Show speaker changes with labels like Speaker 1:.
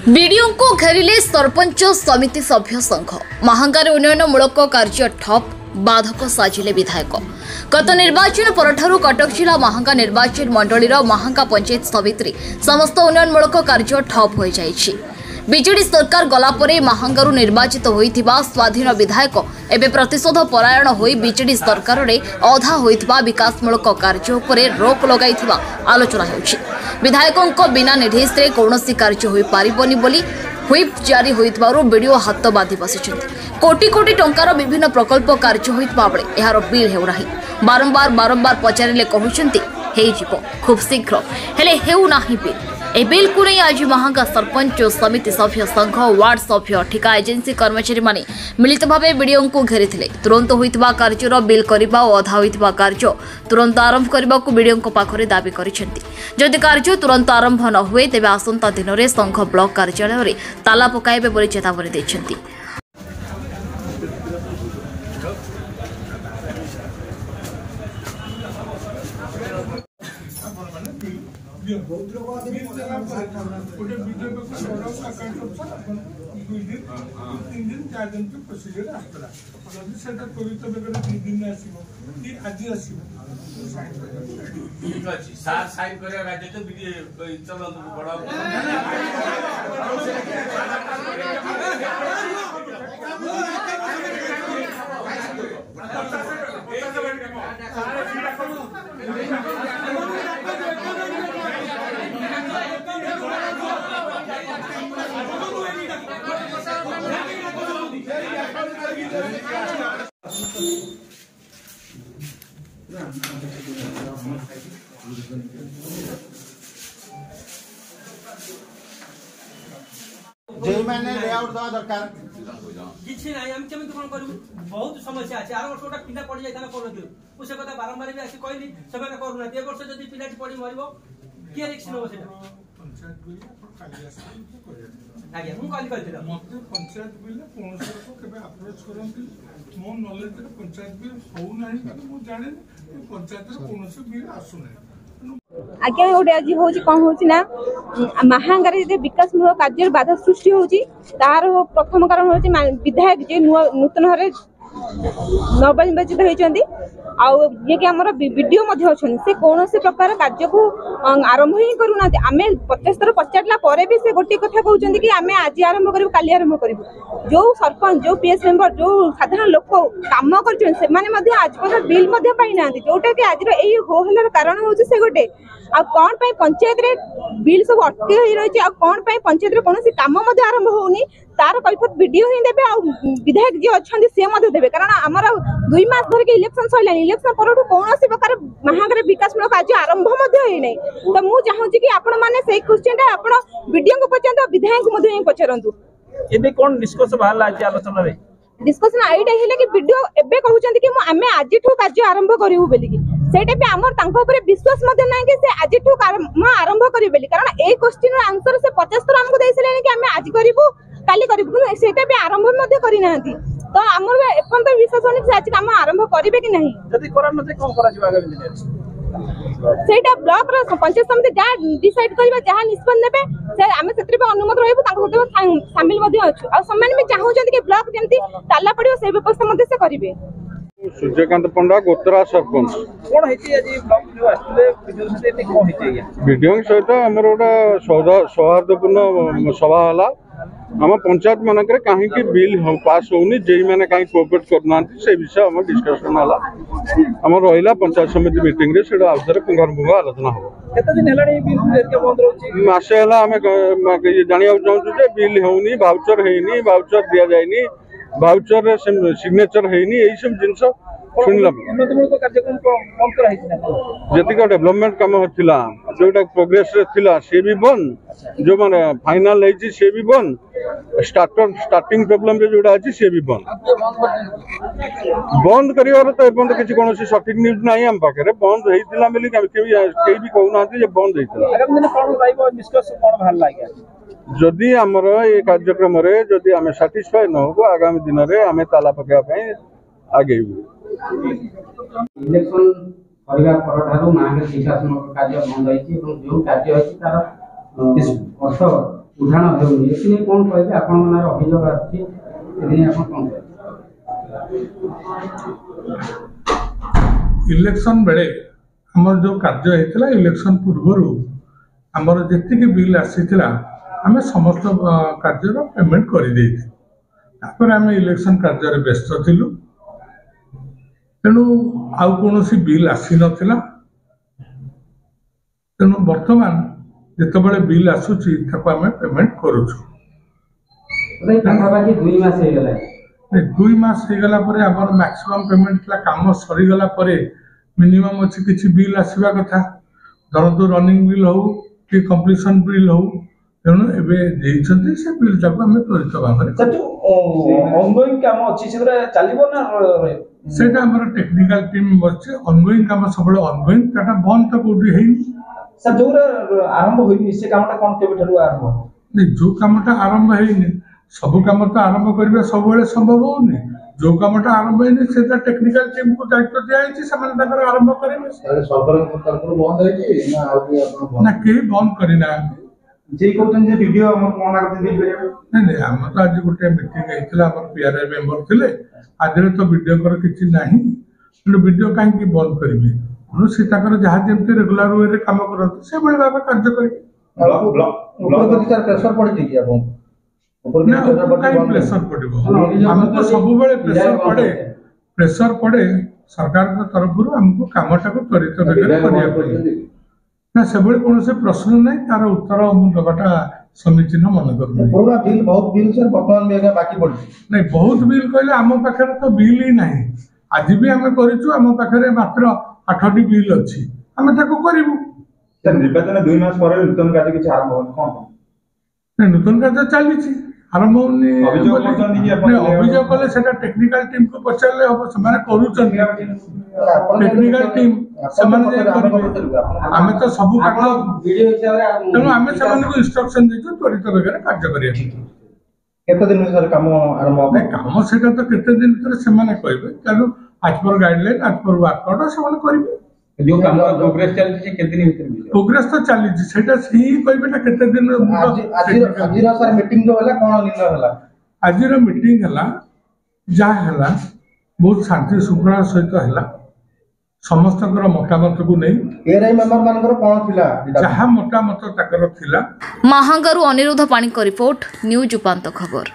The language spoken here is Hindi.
Speaker 1: वीडियो को घेरिले सरपंच समिति सभ्य संघ महांगार उन्नयनमूलक कार्य ठप बाधक साजिले विधायक। गत निर्वाचन परठारु कटक जिला महांगा निर्वाचन मंडलीर महांगा पंचायत समिति समस्त उन्नयनमूलक कार्य ठप हो जाइछि। बीजेडी सरकार गलापरे महांगारू निर्वाचित होइथिबा स्वाधीन विधायक एबे प्रतिशोध परायण होई बीजेडी सरकार रे अधा होइथिबा विकासमूलक कार्य उपरे रोक लगाइथिबा आलोचना हेउछि। विधायकों बिना निर्देश रे कौनसी कार्य होई पारिबोनी बोली व्हिप जारी होइथिबारु वीडियो हाथ बांधी बसिछन्ति। कोटी कोटी टंकार विभिन्न प्रकल्प कार्य होइथिबा बेले एहार बिल हेउ नाही। बारंबार पचारिले कहउछन्ति हेइ जिवो खूब शीघ्र हेले हेउ नाही बिल। ए बिल को नहीं आज महांगा सरपंच समिति सभ्य संघ वार्ड सभ्य ठिका एजेंसी कर्मचारी माने मिलित भावे वीडियो को घेरी तुरंत होइतबा कार्यर बिल करबा और अधा होइतबा कार्य तुरंत आरंभ करबा को वीडियो को पाखरे दाबी करिसेंती। जदि कार्य तुरंत आरंभ न हुए तेबे आसंता दिन रे संघ ब्लॉक कार्यालय रे ताला पकाइबे बोली चेतावनी दैछंती।
Speaker 2: जे मैंने लेआउट दवा दरकार
Speaker 3: किछि नाही हम केमिति कोन करू बहुत समस्या अछि। आर वर्ष ओटा पिला पड़ी जाय ताना कोन दियो मु से कथा बारंबार भी आसी कहली समय करू ना ए वर्ष जदी पिलाटी पड़ी मरिबो के रिस्क नबो सेटा
Speaker 4: पंचायत बिल खाली आसी
Speaker 3: आगे मु काली कहतिला
Speaker 4: मते पंचायत बिल कोनसे को केबे अप्रोच करंती मो नॉलेज रे पंचायत बिल हो नाही कि मु जाने पंचायत रे कोनसे बिल आसु नाही।
Speaker 5: आज्ञा गोटे आज हूँ कौन हो महांगार विकास मूलक कार्य बाधा सृष्टि होची तार प्रथम कारण हूँ विधायक जे नूतन भाव नवनिर्वाचित होती ये कि आम वीडियो से कौन प्रकार कार्य को आरंभ ही करूना आम 50 थर पचारा पर भी से गोटे कथा कहते कि आम आज आरंभ करूँ काली आरंभ करूँ। जो सरपंच जो पीएस मेंबर जो साधारण लोक काम कर आज पर्यटन बिल पाई ना जोटा कि आज हो कारण हूँ से गोटे आ कौन पंचायत रे बिल सब अटके रही है कौन पंचायत रे कौन काम आरंभ होनी तार कैफत वीडियो ही देबे आ विधायक जी अच्छा सी देवे कारण आमर 2 मास धरिक इलेक्शन सर इलेक्शन पर कौन प्रकार महांगार विकासमूलक कार्य आरंभ होना तो मुझे चाहूँगी कि आपण मैंने से क्वेश्चन आप वीडियो को पचारतु विधायक पचारतु
Speaker 3: एबे कोन डिस्कस बाहर आज आलोचना रे
Speaker 5: डिस्कशन आईटा है कि वीडियो एबे कहउछन्ती कि आमे आजिठू कार्य आरंभ करिवु बेली कि सेटा भी हमर तांको ऊपर विश्वास मते नै कि से आजिठू आरंभ करिवु बेली कारण ए क्वेश्चन रो आंसर से 50 थर हमको दैसले कि आमे आज करिवु काली करिवु सेटा भी आरंभ मते करि नांती तो हमर एपन तो विश्वास होनी कि आज काम आरंभ करिवे कि नहीं
Speaker 3: जदी करा नते कोन करा जिवा आगामी दिन
Speaker 5: सेटा ब्लॉक रो पंचायत समिति जा डिसाइड करबा जहां निष्पन्न नेबे से आमे सेत्री पे अनुमति रहबो तांको होते शामिल मध्ये अछु आ सम्मान में चाहउछन्ती कि ब्लॉक जेंती ताला पडियो से व्यवस्था मध्ये से करिवे।
Speaker 6: सूर्यकांत पंडा गोतरा सरपंच
Speaker 3: कोन हेती आज ब्लॉक जो आस्ते वीडियो से एते कोन हेती या
Speaker 6: वीडियो सहित हमर ओटा सौहार्दपूर्ण सभा हला हम पंचायत मानक कहीं बिल पास होनी जे मैंने कहीं कोऑपरेट करना से विषय हम डिस्कशन हला हम रहिला पंचायत समिति मीटिंग रे सेडा आउथरे पुंगारपुंगा आलोचना हो
Speaker 3: केते दिन हेलाणी बिल के बंद रहउची
Speaker 6: मासे हला हम जानिया चाहू जे बिल होनी वाउचर हेनी वाउचर दिया जायनी वाउचर रे सिग्नेचर हेनी एई सब जिंस सुनला
Speaker 3: उन्नतमूलक कार्यक्रम बंद करा हेछि ना
Speaker 6: जतिका डेवलपमेंट काम होथिला जोटा प्रोग्रेस रे थिला से भी बंद जो माने फाइनल हेछि से भी बंद स्टार्टिंग प्रॉब्लम रे जोटा अछि से भी बंद करिवार तो बंद किछि कोनोसी सटीक न्यूज नाही हम पाखरे बंद हेतिला मिली केई भी कहू नाथि जे बंद हेतिला
Speaker 3: आगामी दिन कोन राइबो डिस्कस कोन भार लागे
Speaker 6: जदि आमर ये कार्यक्रम रे जदि आमे सैटिस्फाई न हो आगामी दिन रे आमे ताला पकेबा पई आगे
Speaker 7: इलेक्शन करबा परठारु महांगार विकासमूलक कार्य बंद होइछि जो कार्य होइछि तार अर्थ ଉଦାହରଣ ହେଉନି ଏଥିନେଇ କ'ଣ କହିବେ ଆପଣଙ୍କ ନାଁରେ ଅଭିଯୋଗ ଆସୁଛି ଏଥିନେଇ ଆପଣ କ'ଣ କହିବେ?
Speaker 4: इलेक्शन बेले आमर जो कार्य होता इलेक्शन पूर्वर आमर जी बिल आसीला आम समस्त कार्यर पेमेंट कर आम इलेक्शन कार्य व्यस्त थिलु तेणु आउ कौन बिल आसी नथिला तेणु बर्तमान जितेबाला बिल आसूची आम पेमेंट करुछु।
Speaker 7: पाखापाखि 2 मास हो गला
Speaker 4: 2 मास हो गला परे आमर मैक्सिमम पेमेंट ला काम सरी गला परे मिनिमम अच्छी किसी बिल आसवा कथा धरतु रनिंग बिल हो कि कंप्लीशन बिल हो तेणु एवं से बिल टाक आम त्वरित भाव से टेक्निकल टीम बच्चे ऑनगोइंग काम सब ऑनगोइंग बंद तो कौटी है
Speaker 8: सर जो आरंभ होइनी से कामटा कोन केबे ठरु आरंभ
Speaker 4: नहीं जो कामटा आरंभ हैनी सब काम तो आरंभ करबे सब बेले संभव होनी जो कामटा आरंभ हैनी सेटा टेक्निकल टीम को दायित्व दिया है से माने तकर आरंभ करेबे
Speaker 2: सरकार तरफ बंद है कि ना आ कि अपन
Speaker 4: ना के बंद करिना
Speaker 8: जे कहतन जे वीडियो हम कोन लागत बिल करे
Speaker 4: नहीं नहीं हम तो आज गोटे मीटिंग हेतिला हमर पीआरआई मेंबर थिले आज तो वीडियो कर किछि नाही वीडियो काहे की बंद करिबे से जहाँ जमी रेगुलर वे कम करते से भाव कार्य करें
Speaker 8: प्रेशर पड़ी
Speaker 4: प्रेसर पड़ो आमको सब प्रेसर पड़े सरकार तरफ आमको कमटा को त्वरित ना से कौन से प्रश्न ना तार उत्तर दबाटा समीचीन मन कर
Speaker 8: बिल बहुत बिल सर वर्तमान में बाकी पड़ी
Speaker 4: नहीं बहुत बिल कहले आम पाखे तो बिल ही ना आज भी आम करूँ पाखे मात्र 8टी बिल अच्छी आम करूँ
Speaker 8: निर्वाचन 2 मास पर नूतन कार्य किसी आरंभ होनी कौन
Speaker 4: नूतन कार्य चली आरंभ होनी अभियोग कले टेक्निकल टीम को पचारे हम से टेक्निकल टीम आम तो सब तेणु आम से इंस्ट्रक्शन देचु त्वरित बेगर कार्य करिया
Speaker 8: केते दिन सर काम आरंभ
Speaker 4: काम सेटा तो केते दिन भीतर से माने कहबे तेणु आज पर गाइडलाइन आज पर वर्कआउट से माने करिवे
Speaker 7: जो काम प्रोग्रेस चलती है केते दिन भीतर
Speaker 4: प्रोग्रेस तो चली सेटा सही कहबे ना केते दिन
Speaker 8: आज सर मीटिंग जो होला कोन निर्णय होला
Speaker 4: आज मीटिंग हला जा हला बहुत शांति श्रृंखला सहित हला समस्त मतामत को नहीं
Speaker 8: एआरआई मेंबर मानकर कोन थिला
Speaker 4: जहा मतामत ताकर थिला
Speaker 1: महांगारू अनिरुद्ध पाणी को रिपोर्ट न्यूज उपांत खबर।